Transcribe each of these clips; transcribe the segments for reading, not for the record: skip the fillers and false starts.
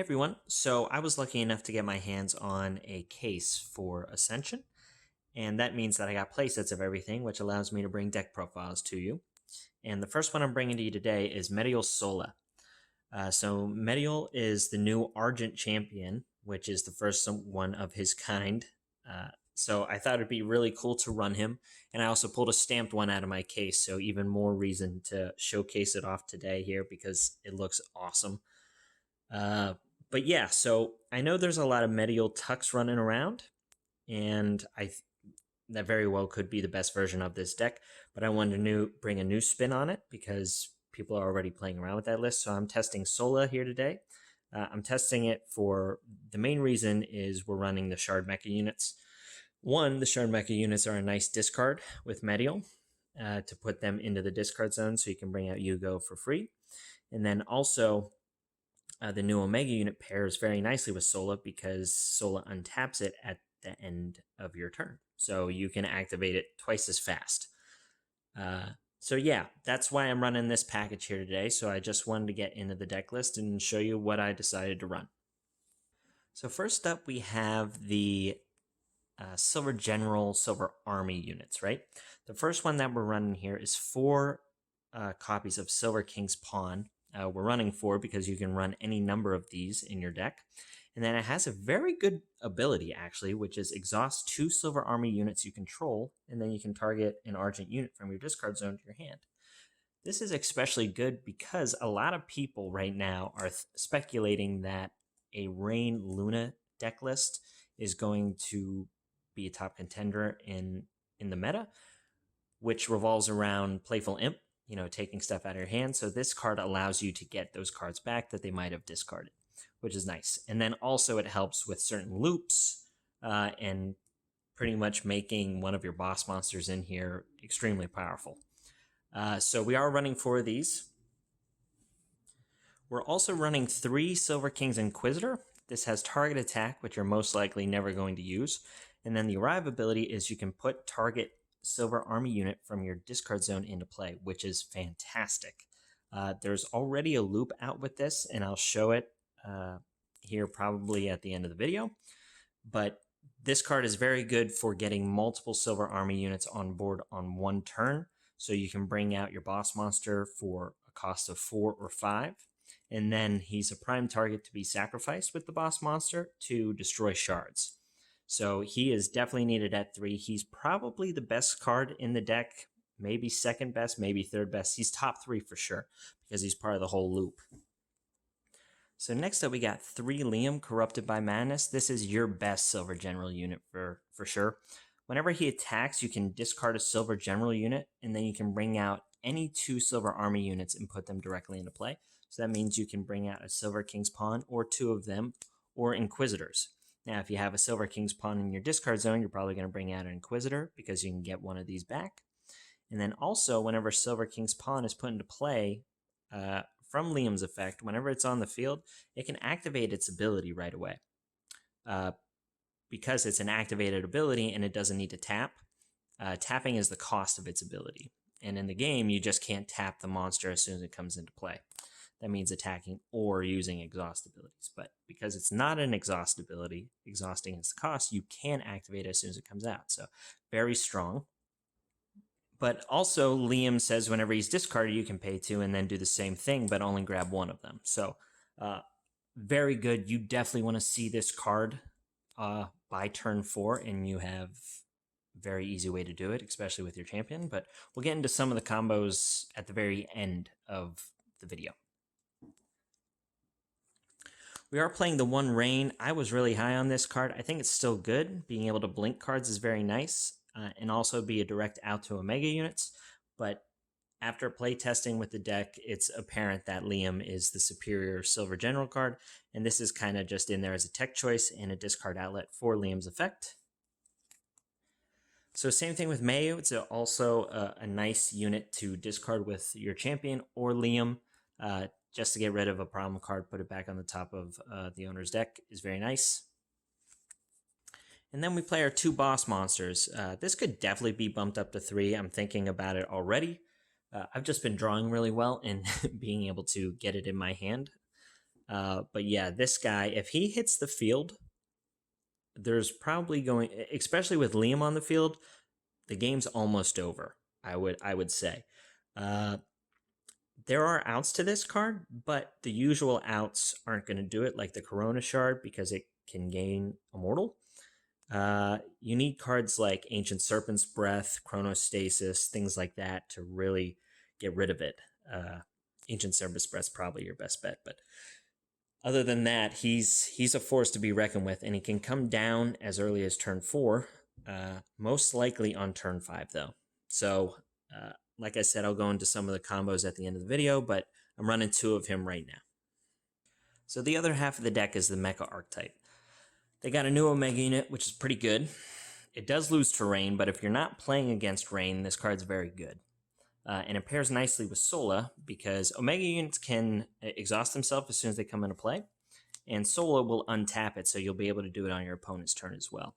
Everyone, so I was lucky enough to get my hands on a case for Ascension, and that means that I got playsets of everything, which allows me to bring deck profiles to you. And the first one I'm bringing to you today is Metaial Sola. So Metaial is the new Argent champion, which is the first one of his kind. So I thought it'd be really cool to run him, and I also pulled a stamped one out of my case, so even more reason to showcase it off today here because it looks awesome. Uh, but yeah, so I know there's a lot of Metaial tucks running around, and that very well could be the best version of this deck. But I wanted to bring a new spin on it because people are already playing around with that list. So I'm testing Sola here today. I'm testing it for the main reason is we're running the Shard Mecha units. One, the Shard Mecha units are a nice discard with Metaial to put them into the discard zone so you can bring out Yugo for free. And then also, the new Omega unit pairs very nicely with Sola because Sola untaps it at the end of your turn. So you can activate it twice as fast. So yeah, that's why I'm running this package here today. So I just wanted to get into the deck list and show you what I decided to run. So first up, we have the Silver General, Silver Army units, right? The first one that we're running here is 4 copies of Silver King's Pawn. We're running 4 because you can run any number of these in your deck. And then it has a very good ability, actually, which is exhaust 2 Silver Army units you control, and then you can target an Argent unit from your discard zone to your hand. This is especially good because a lot of people right now are speculating that a Rain Luna deck list is going to be a top contender in the meta, which revolves around Playful Imp, taking stuff out of your hand. So this card allows you to get those cards back that they might have discarded, which is nice. And then also it helps with certain loops and pretty much making one of your boss monsters in here extremely powerful. So we are running 4 of these. We're also running 3 Silver King's Inquisitor. This has target attack, which you're most likely never going to use. And then the arrive ability is you can put target Silver Army unit from your discard zone into play, which is fantastic. There's already a loop out with this, and I'll show it here probably at the end of the video. But this card is very good for getting multiple Silver Army units on board on one turn. So you can bring out your boss monster for a cost of 4 or 5. And then he's a prime target to be sacrificed with the boss monster to destroy Shards. So he is definitely needed at 3. He's probably the best card in the deck, maybe second best, maybe third best. He's top 3 for sure because he's part of the whole loop. So next up we got 3 Liam, Corrupted by Madness. This is your best Silver General unit for sure. Whenever he attacks, you can discard a Silver General unit, and then you can bring out any 2 Silver Army units and put them directly into play. So that means you can bring out a Silver King's Pawn or 2 of them, or Inquisitors. Now, if you have a Silver King's Pawn in your discard zone, you're probably going to bring out an Inquisitor because you can get one of these back. And then also, whenever Silver King's Pawn is put into play from Liam's effect, whenever it's on the field, it can activate its ability right away. Because it's an activated ability and it doesn't need to tap, tapping is the cost of its ability. And in the game, you just can't tap the monster as soon as it comes into play. That means attacking or using exhaust abilities. But because it's not an exhaust ability, exhausting is the cost, you can activate it as soon as it comes out. So very strong. But also, Liam says whenever he's discarded, you can pay 2 and then do the same thing, but only grab 1 of them. So very good. You definitely want to see this card by turn 4, and you have very easy way to do it, especially with your champion. But we'll get into some of the combos at the very end of the video. We are playing the 1 Rain. I was really high on this card. I think it's still good. Being able to blink cards is very nice, and also be a direct out to Omega units. But after play testing with the deck, it's apparent that Liam is the superior Silver General card, and this is kind of just in there as a tech choice and a discard outlet for Liam's effect. So same thing with Mayu. It's also a nice unit to discard with your champion or Liam. Just to get rid of a problem card, put it back on the top of the owner's deck is very nice. And then we play our 2 boss monsters. This could definitely be bumped up to 3. I'm thinking about it already. I've just been drawing really well and being able to get it in my hand. But yeah, this guy, if he hits the field, there's probably going, especially with Liam on the field, the game's almost over. I would say. Uh, there are outs to this card, but the usual outs aren't going to do it, like the Corona Shard, because it can gain Immortal. You need cards like Ancient Serpent's Breath, Chronostasis, things like that to really get rid of it. Ancient Serpent's Breath's probably your best bet, but other than that, he's a force to be reckoned with, and he can come down as early as turn 4, most likely on turn 5, though. So, like I said, I'll go into some of the combos at the end of the video, but I'm running 2 of him right now. So the other half of the deck is the Mecha Archetype. They got a new Omega unit, which is pretty good. It does lose to Rain, but if you're not playing against Rain, this card's very good. And it pairs nicely with Sola, because Omega units can exhaust themselves as soon as they come into play, and Sola will untap it, so you'll be able to do it on your opponent's turn as well.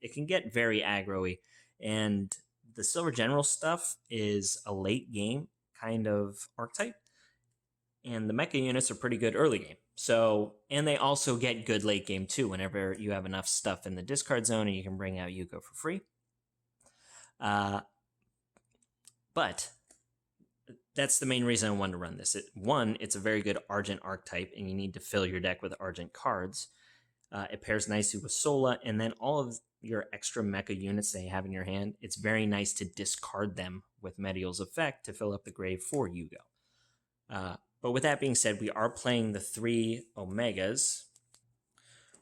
It can get very aggro-y, and the Silver General stuff is a late game kind of archetype, and the Mecha units are pretty good early game. So, and they also get good late game too, whenever you have enough stuff in the discard zone and you can bring out Yugo for free. But that's the main reason I wanted to run this. One, it's a very good Argent archetype, and you need to fill your deck with Argent cards. It pairs nicely with Sola, and then all of your extra mecha units that you have in your hand, it's very nice to discard them with Metaial's effect to fill up the grave for Yugo. But with that being said, we are playing the 3 Omegas.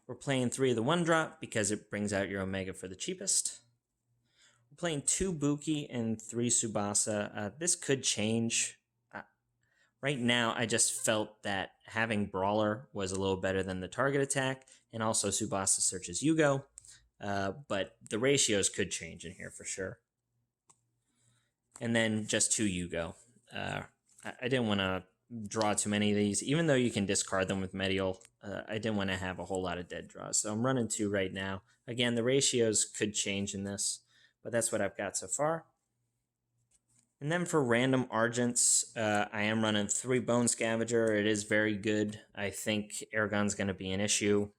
We're playing 3 of the 1-drop because it brings out your Omega for the cheapest. We're playing 2 Buki and 3 Tsubasa. This could change. Right now, I just felt that having Brawler was a little better than the target attack, and also Tsubasa searches Yugo. But the ratios could change in here for sure. And then just 2 Yugo. I didn't want to draw too many of these, even though you can discard them with Metaial. I didn't want to have a whole lot of dead draws, so I'm running 2 right now. Again, the ratios could change in this, but that's what I've got so far. And then for random Argents, I am running 3 Bone Scavenger. It is very good. I think Aragon's going to be an issue.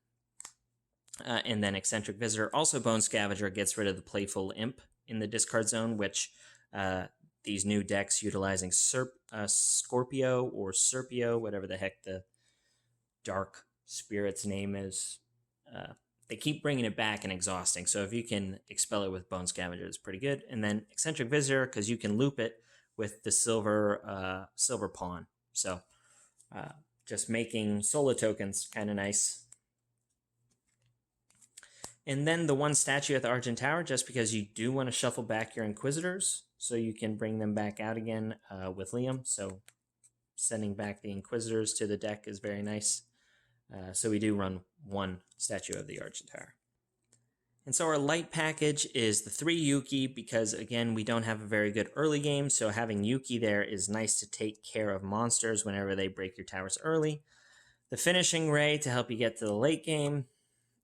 And then Eccentric Visitor. Also, Bone Scavenger gets rid of the Playful Imp in the discard zone, which these new decks utilizing Scorpio or Serpio, whatever the heck the dark spirit's name is, they keep bringing it back and exhausting. So if you can expel it with Bone Scavenger, it's pretty good. And then Eccentric Visitor, because you can loop it with the silver pawn. So just making Sola tokens kind of nice. And then the 1 statue at the Argent Tower, just because you do want to shuffle back your Inquisitors, so you can bring them back out again with Liam. So sending back the Inquisitors to the deck is very nice. So we do run 1 statue of the Argent Tower. And so our light package is the 3 Yuki, because again, we don't have a very good early game, so having Yuki there is nice to take care of monsters whenever they break your towers early. The Finishing Ray to help you get to the late game.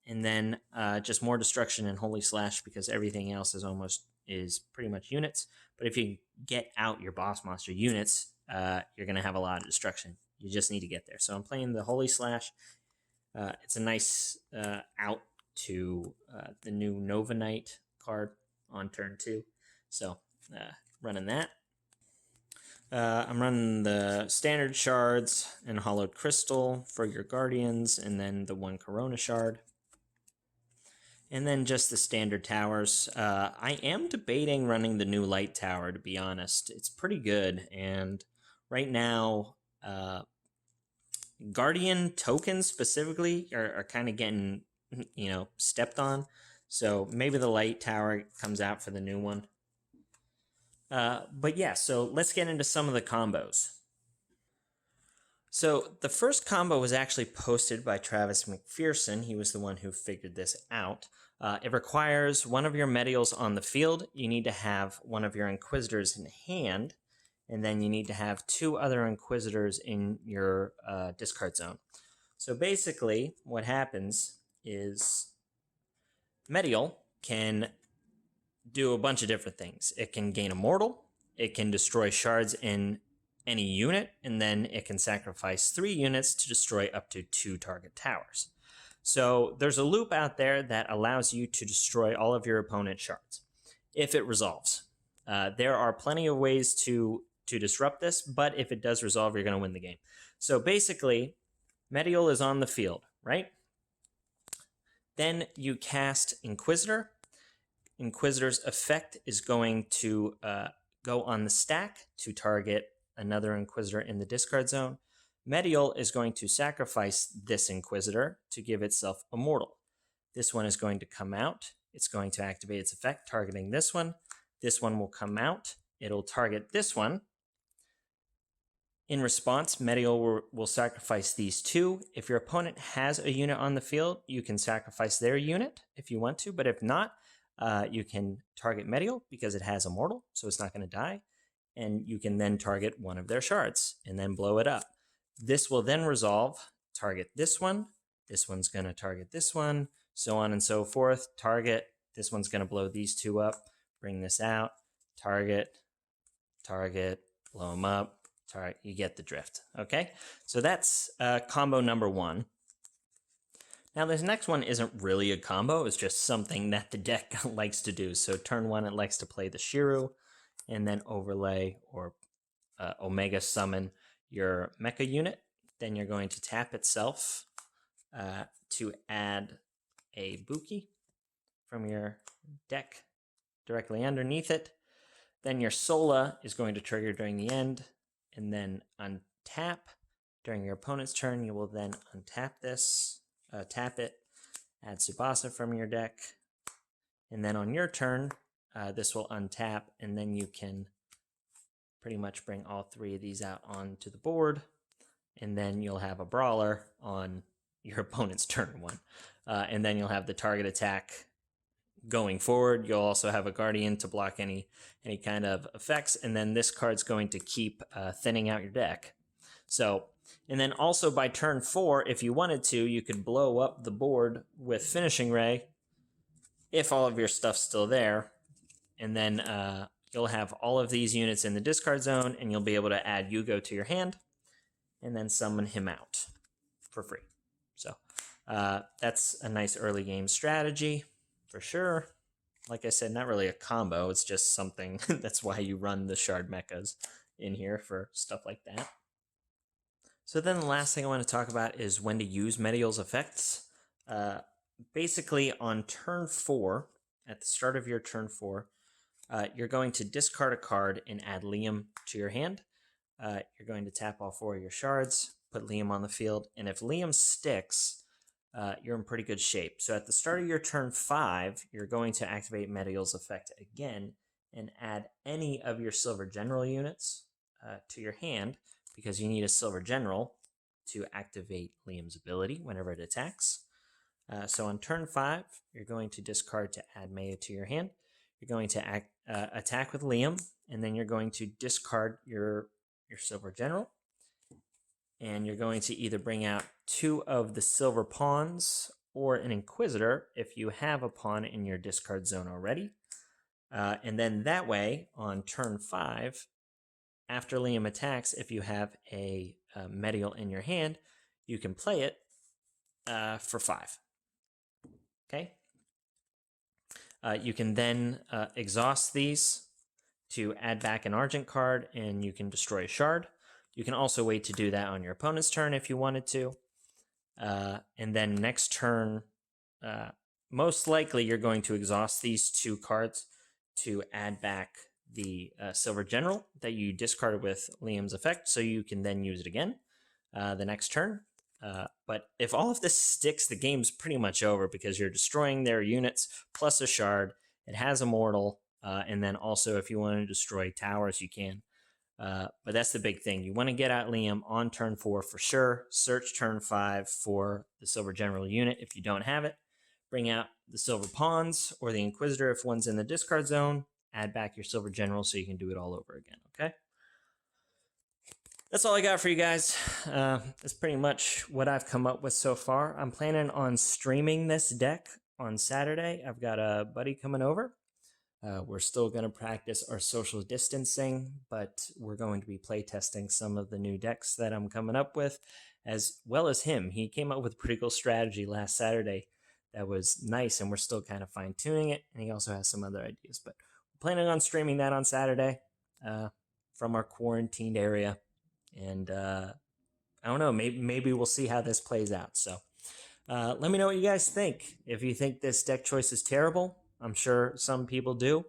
And then just more destruction and Holy Slash, because everything else is pretty much units. But if you get out your boss monster units, you're going to have a lot of destruction. You just need to get there. So I'm playing the Holy Slash. It's a nice out to the new Nova Knight card on turn 2. So running that. I'm running the standard shards and hollowed crystal for your guardians, and then the 1 Corona shard. And then just the standard towers. I am debating running the new light tower, to be honest. It's pretty good, and right now, Guardian tokens specifically are kind of getting, stepped on. So maybe the light tower comes out for the new one. But yeah, so let's get into some of the combos. So the first combo was actually posted by Travis McPherson. He was the one who figured this out. It requires one of your Metaials on the field. You need to have one of your Inquisitors in hand, and then you need to have 2 other Inquisitors in your discard zone. So basically, what happens is Metaial can do a bunch of different things. It can gain Immortal. It can destroy shards in any unit, and then it can sacrifice 3 units to destroy up to 2 target towers. So there's a loop out there that allows you to destroy all of your opponent's shards if it resolves. There are plenty of ways to disrupt this, but if it does resolve, you're going to win the game. So basically, Metaial is on the field, right? Then you cast Inquisitor. Inquisitor's effect is going to go on the stack to target another Inquisitor in the discard zone. Metaial is going to sacrifice this Inquisitor to give itself Immortal. This one is going to come out. It's going to activate its effect, targeting this one. This one will come out. It'll target this one. In response, Metaial will sacrifice these 2. If your opponent has a unit on the field, you can sacrifice their unit if you want to, but if not, you can target Metaial because it has Immortal, so it's not going to die, and you can then target one of their shards and then blow it up. This will then resolve, target this one, this one's going to target this one, so on and so forth, target, this one's going to blow these 2 up, bring this out, target, blow them up, target, you get the drift, okay? So that's combo number 1. Now this next one isn't really a combo, it's just something that the deck likes to do. So turn 1, it likes to play the Shiru, and then overlay or Omega summon your mecha unit. Then you're going to tap itself to add a Buki from your deck directly underneath it. Then your Sola is going to trigger during the end, and then untap. During your opponent's turn, you will then untap this, tap it, add Tsubasa from your deck, and then on your turn, this will untap, and then you can pretty much bring all 3 of these out onto the board, and then you'll have a Brawler on your opponent's turn 1. And then you'll have the target attack going forward. You'll also have a Guardian to block any kind of effects, and then this card's going to keep thinning out your deck. So, and then also by turn 4, if you wanted to, you could blow up the board with Finishing Ray if all of your stuff's still there, and then you'll have all of these units in the discard zone, and you'll be able to add Yugo to your hand, and then summon him out for free. So that's a nice early game strategy for sure. Like I said, not really a combo, it's just something that's why you run the shard mechas in here for stuff like that. So then the last thing I want to talk about is when to use Metaial's effects. Basically on turn 4, at the start of your turn 4, you're going to discard a card and add Liam to your hand. You're going to tap all 4 of your shards, put Liam on the field, and if Liam sticks, you're in pretty good shape. So at the start of your turn 5, you're going to activate Metaial's effect again and add any of your Silver General units to your hand, because you need a Silver General to activate Liam's ability whenever it attacks. So on turn 5, you're going to discard to add Maya to your hand. You're going to attack with Liam, and then you're going to discard your Silver General. And you're going to either bring out 2 of the silver pawns or an Inquisitor if you have a pawn in your discard zone already. And then that way, on turn 5, after Liam attacks, if you have a Metaial in your hand, you can play it for 5. Okay? You can then exhaust these to add back an Argent card, and you can destroy a shard. You can also wait to do that on your opponent's turn if you wanted to. And then next turn, most likely you're going to exhaust these 2 cards to add back the Silver General that you discarded with Liam's effect, so you can then use it again the next turn. But if all of this sticks, the game's pretty much over because you're destroying their units plus a shard. It has Immortal, and then also if you want to destroy towers, you can. But that's the big thing. You want to get out Liam on turn 4 for sure. Search turn 5 for the Silver General unit if you don't have it. Bring out the Silver Pawns or the Inquisitor if one's in the discard zone. Add back your Silver General so you can do it all over again, okay? That's all I got for you guys. That's pretty much what I've come up with so far. I'm planning on streaming this deck on Saturday. I've got a buddy coming over. We're still going to practice our social distancing, but we're going to be playtesting some of the new decks that I'm coming up with, as well as him. He came up with a pretty cool strategy last Saturday that was nice, and we're still kind of fine tuning it. And he also has some other ideas, but we're planning on streaming that on Saturday from our quarantined area. And I don't know, maybe we'll see how this plays out. So let me know what you guys think. If you think this deck choice is terrible, I'm sure some people do.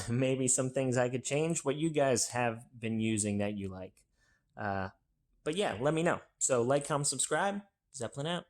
Maybe some things I could change. What you guys have been using that you like. But yeah, let me know. So like, comment, subscribe. Zeppelin out.